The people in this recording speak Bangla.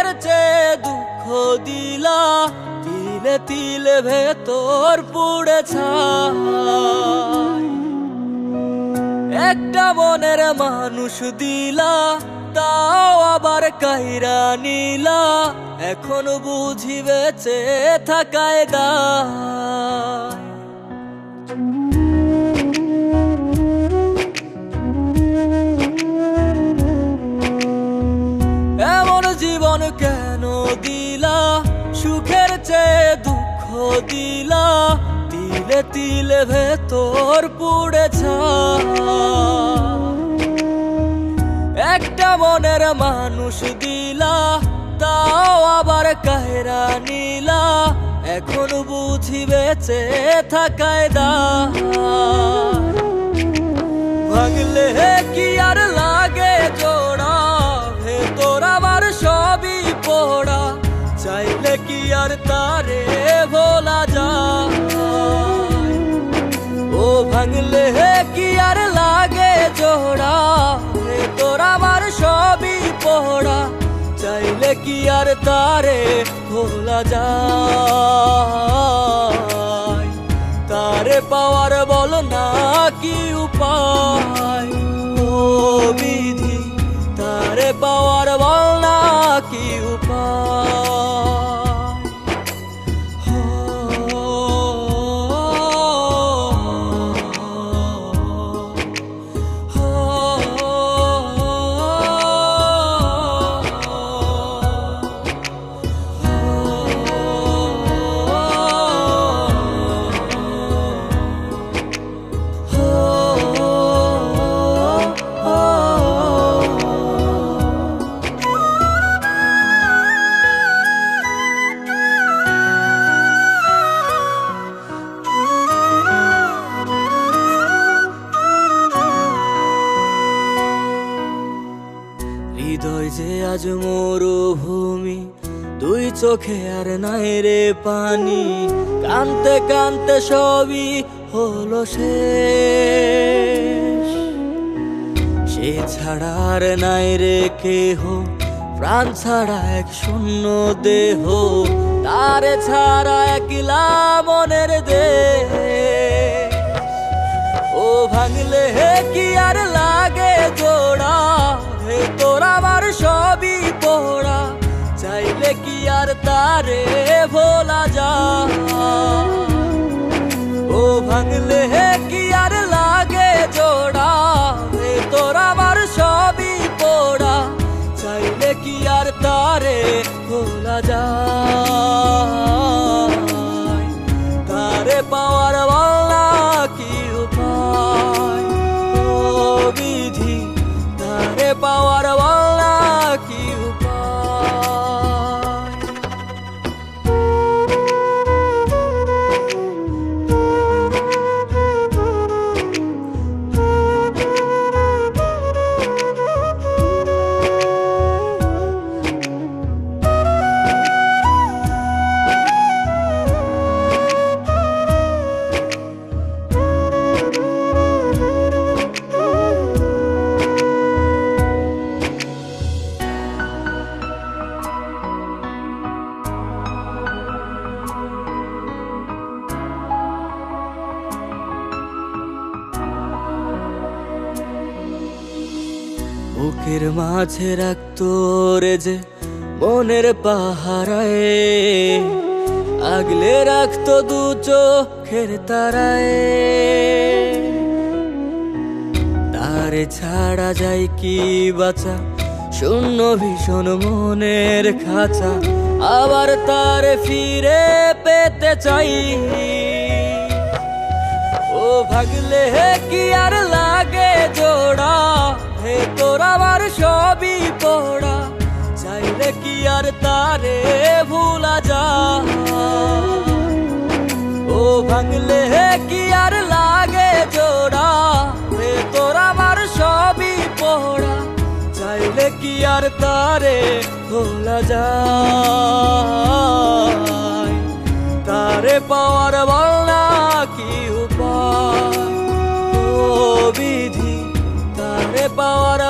সুখের চেয়ে দুঃখ দিলা, তিলে তিলে ভেতর পুড়ে ছাই। একটা মনের মানুষ দিলা, তাও আবার কাইরা নিলা, এখন বুঝি বেঁচে থাকায় দায়। এমন জীবন কেন দিলা, সুখের চেয়ে দুঃখ দিলা, তিলে তিলে ভেতর পুড়ে ছাই। একটা মনের মানুষ দিলা, তাও আবার কাহেরা নিলা, এখন বুঝি বেঁচে থাকায় দায়। ভাঙলে কি আর লাগে জোড়া, ভেতর আমার সবই পোড়া, চাইলে কি আর তারে ভোলা যায়। ও ভাঙলে কি আর লাগে জোড়া, ভেতর আমার সবই পোড়া, চাইলে কি আর তারে ভোলা যায়। তারে পাওয়ার বল না কি উপায়, ও বিধি তারে পাওয়ার বল না কি উপায়। হৃদয় যে আজ মরুভূমি, দুই চোখে আর নাই রে পানি, কানতে কানতে সবই হলো শেষ। সে ছাড়া আর নাই রে কেহ, প্রাণ ছাড়া এক শূন্য দেহ, তারে ছাড়া একলা মনের দেহ। ও ভাঙলে কি আর লাগে জোড়া, ভেতর আমার সবই পোড়া, চাইলে কি আর তারে ভোলা যায়। ও ভাঙলে কি আর লাগে জোড়া, ভেতর আমার সবই পোড়া, চাইলে কি আর তারে ভোলা যায়। তারে পাওয়ার বলা কি উপায়, ও বিধি তারে পাওয়ার বলা কি উপায়। বুকের মাঝে রাখতো রে যে মনের পাহারায়, আগলে রাখতো দু চোখের তারায়। তারে ছাড়া যায় কি বাঁচা, শূন্য ভীষণ মনের খাঁচা, আবার তারে ফিরে পেতে চাই। ও ভাগলে কি আর লাগে জোড়া, ভেতর আমার সবই পোড়া, চাইলে কি আর তারে ভুলা যায়। ও ভাঙলে কি আর লাগে জোড়া, ভেতর আমার সবই পোড়া, চাইলে কি আর তারে ভোলা যায়। তারে পাওয়ার বলা কি উপায়, ও বিধি তারে পাওয়ার